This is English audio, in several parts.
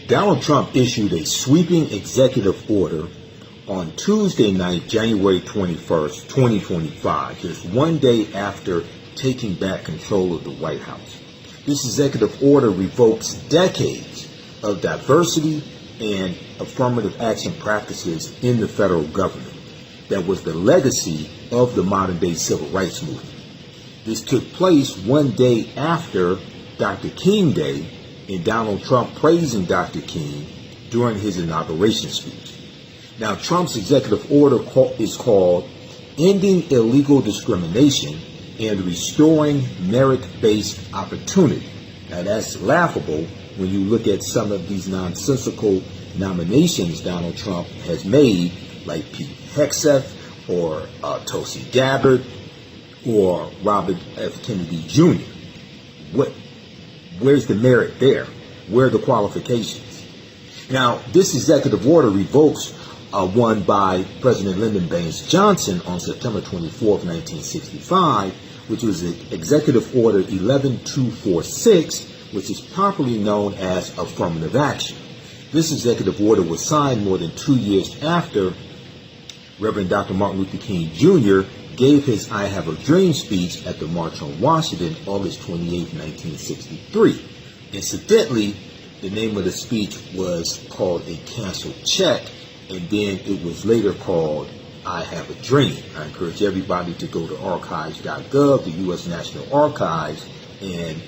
Donald Trump issued a sweeping executive order on Tuesday night, January 21st, 2025, just one day after taking back control of the White House. This executive order revokes decades of diversity and affirmative action practices in the federal government that was the legacy of the modern-day civil rights movement. This took place one day after Dr. King Day, and Donald Trump praising Dr. King during his inauguration speech. Now, Trump's executive order is called Ending Illegal Discrimination and Restoring Merit-Based Opportunity. Now, that's laughable when you look at some of these nonsensical nominations Donald Trump has made, like Pete Hegseth or Tulsi Gabbard or Robert F. Kennedy Jr. Where's the merit there? Where are the qualifications? Now, this executive order revokes one by President Lyndon Baines Johnson on September 24th, 1965, which was Executive Order 11246, which is properly known as affirmative action. This executive order was signed more than 2 years after Reverend Dr. Martin Luther King Jr. gave his I Have a Dream speech at the March on Washington, August 28, 1963. Incidentally, the name of the speech was called A Canceled Check, and then it was later called I Have a Dream. I encourage everybody to go to archives.gov, the U.S. National Archives, and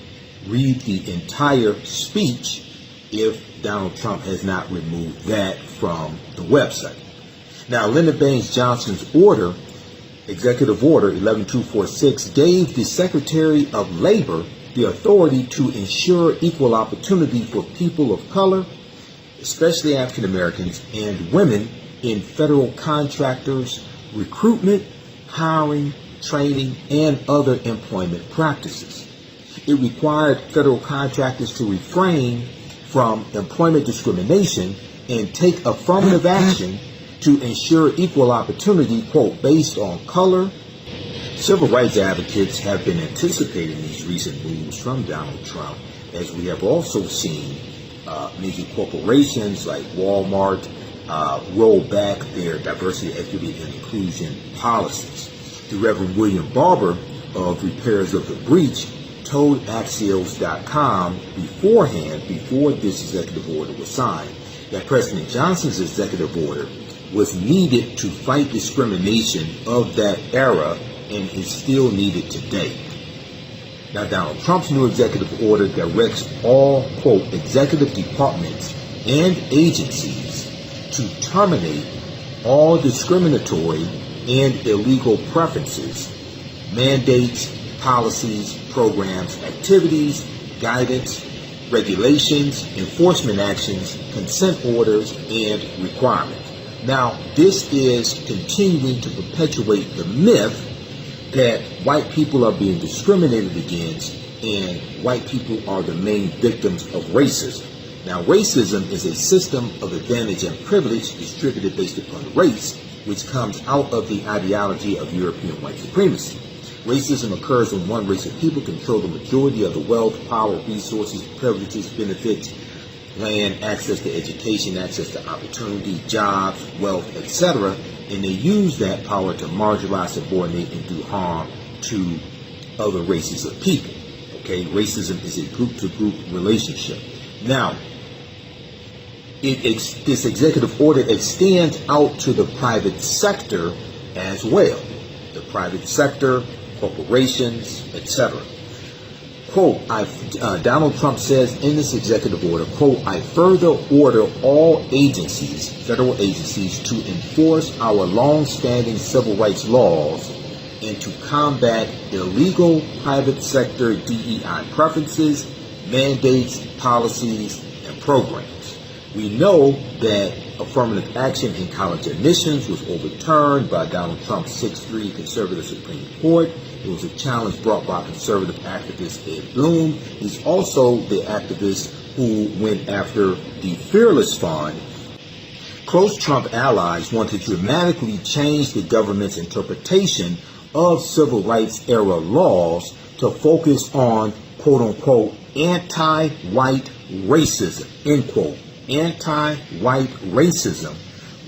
read the entire speech if Donald Trump has not removed that from the website. Now, Lyndon Baines Johnson's order, Executive Order 11246, gave the Secretary of Labor the authority to ensure equal opportunity for people of color, especially African Americans and women, in federal contractors, recruitment, hiring, training, and other employment practices. It required federal contractors to refrain from employment discrimination and take affirmative action to ensure equal opportunity, quote, based on color. Civil rights advocates have been anticipating these recent moves from Donald Trump, as we have also seen major corporations like Walmart roll back their diversity, equity, and inclusion policies. The Reverend William Barber of Repairers of the Breach told Axios.com beforehand, before this executive order was signed, that President Johnson's executive order was needed to fight discrimination of that era and is still needed today. Now, Donald Trump's new executive order directs all, quote, executive departments and agencies to terminate all discriminatory and illegal preferences, mandates, policies, programs, activities, guidance, regulations, enforcement actions, consent orders, and requirements. Now, this is continuing to perpetuate the myth that white people are being discriminated against and white people are the main victims of racism. Now, racism is a system of advantage and privilege distributed based upon race, which comes out of the ideology of European white supremacy. Racism occurs when one race of people control the majority of the wealth, power, resources, privileges, benefits, land, access to education, access to opportunity, jobs, wealth, etc., and they use that power to marginalize, subordinate, and do harm to other races of people. Okay, racism is a group-to-group relationship. Now, this executive order extends out to the private sector as well. The private sector, corporations, etc. Quote, Donald Trump says in this executive order, quote, I further order all agencies, federal agencies, to enforce our long-standing civil rights laws and to combat illegal private sector DEI preferences, mandates, policies, and programs. We know that affirmative action in college admissions was overturned by Donald Trump's 6-3 conservative Supreme Court. It was a challenge brought by conservative activist Ed Bloom. He's also the activist who went after the Fearless Fund. Close Trump allies want to dramatically change the government's interpretation of civil rights era laws to focus on, quote unquote, anti-white racism, end quote, anti-white racism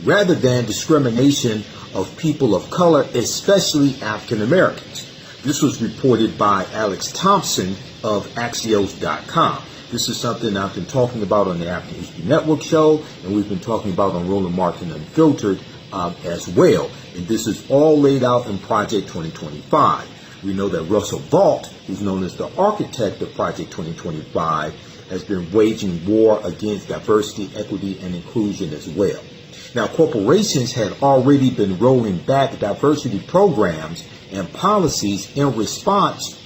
rather than discrimination of people of color, especially African Americans. This was reported by Alex Thompson of Axios.com. This is something I've been talking about on the African History Network show, and we've been talking about on Roland Martin Unfiltered as well. And this is all laid out in Project 2025. We know that Russell Vaught, who's known as the architect of Project 2025, has been waging war against diversity, equity, and inclusion as well. Now, corporations had already been rolling back diversity programs and policies in response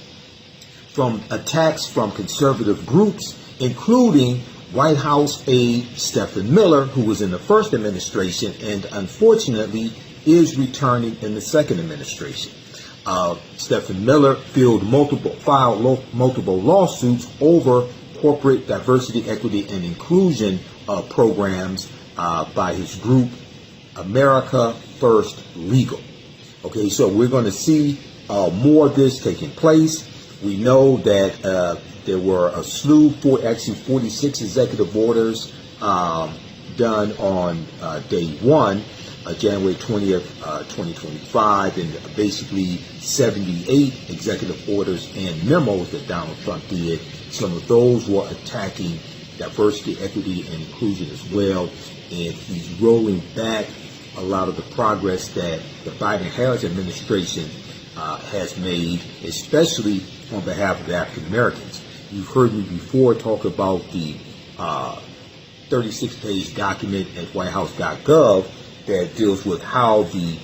from attacks from conservative groups, including White House aide Stephen Miller, who was in the first administration and unfortunately is returning in the second administration. Stephen Miller filed multiple lawsuits over corporate diversity, equity, and inclusion programs by his group, America First Legal. Okay, so we're going to see more of this taking place. We know that there were a slew, 46 executive orders done on day one, January 20th, 2025, and basically 78 executive orders and memos that Donald Trump did. Some of those were attacking diversity, equity, and inclusion as well, and he's rolling back a lot of the progress that the Biden-Harris administration has made, especially on behalf of the African Americans. You've heard me before talk about the 36-page document at whitehouse.gov that deals with how the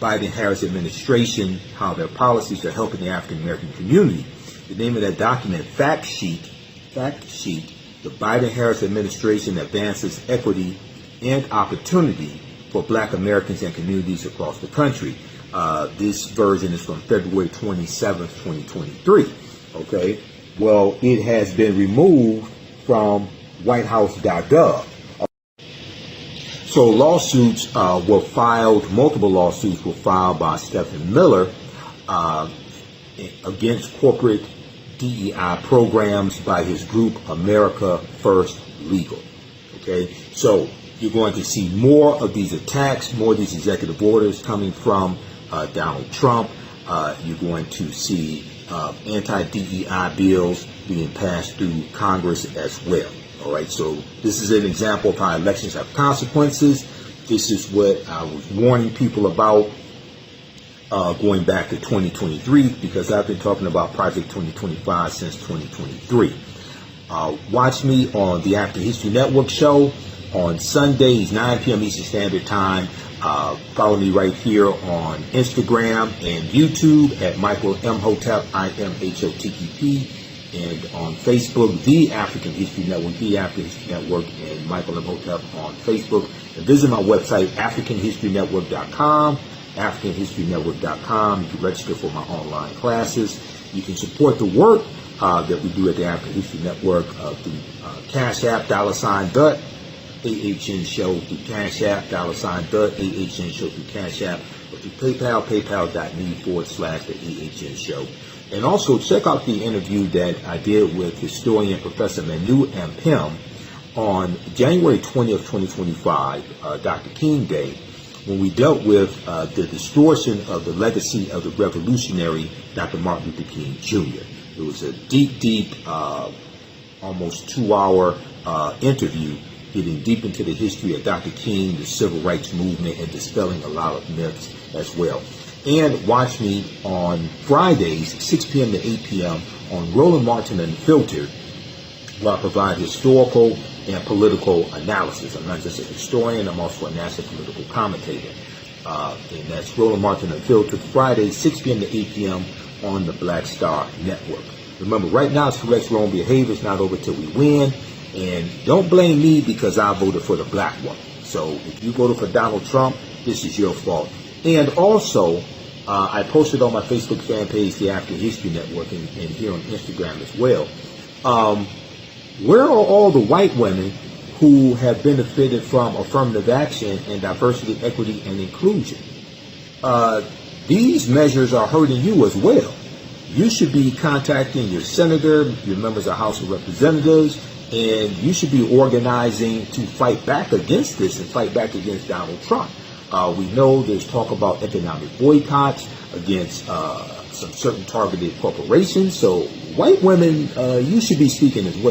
Biden-Harris administration, how their policies are helping the African American community. The name of that document, Fact Sheet, the Biden-Harris administration advances equity and opportunity for Black Americans and communities across the country. This version is from February 27th, 2023. Okay, well, it has been removed from whitehouse.gov. So lawsuits were filed, multiple lawsuits were filed by Stephen Miller against corporate DEI programs by his group, America First Legal. Okay, so you're going to see more of these attacks, more of these executive orders coming from Donald Trump. You're going to see anti-DEI bills being passed through Congress as well. All right, so this is an example of how elections have consequences. This is what I was warning people about going back to 2023, because I've been talking about Project 2025 since 2023. Watch me on the African History Network show on Sundays, 9 p.m. Eastern Standard Time. Follow me right here on Instagram and YouTube at Michael Imhotep, IMHOTEP, and on Facebook, The African History Network, The African History Network, and Michael Imhotep on Facebook. And visit my website, AfricanHistoryNetwork.com, AfricanHistoryNetwork.com. You can register for my online classes. You can support the work that we do at the African History Network through Cash App, $, TheAHNShow through Cash App, $, TheAHNShow through Cash App, or through PayPal, PayPal.me/TheAHNShow. And also check out the interview that I did with historian Professor Manu Ampim on January 20th, 2025, Dr. King Day, when we dealt with the distortion of the legacy of the revolutionary Dr. Martin Luther King Jr. It was a deep, almost 2-hour interview, getting deep into the history of Dr. King, the civil rights movement, and dispelling a lot of myths as well. And watch me on Fridays, 6 p.m. to 8 p.m. on Roland Martin Unfiltered, where I provide historical and political analysis. I'm not just a historian, I'm also a national political commentator. And that's Roland Martin Unfiltered, Fridays, 6 p.m. to 8 p.m. on the Black Star Network. Remember, right now it's correct wrong behavior. It's not over till we win. And don't blame me because I voted for the black one. So if you voted for Donald Trump, this is your fault. And also, I posted on my Facebook fan page, The African History Network, and here on Instagram as well. Where are all the white women who have benefited from affirmative action and diversity, equity, and inclusion? These measures are hurting you as well. You should be contacting your senator, your members of the House of Representatives, And you should be organizing to fight back against this and fight back against Donald Trump. We know there's talk about economic boycotts against some certain targeted corporations. So white women, you should be speaking as well.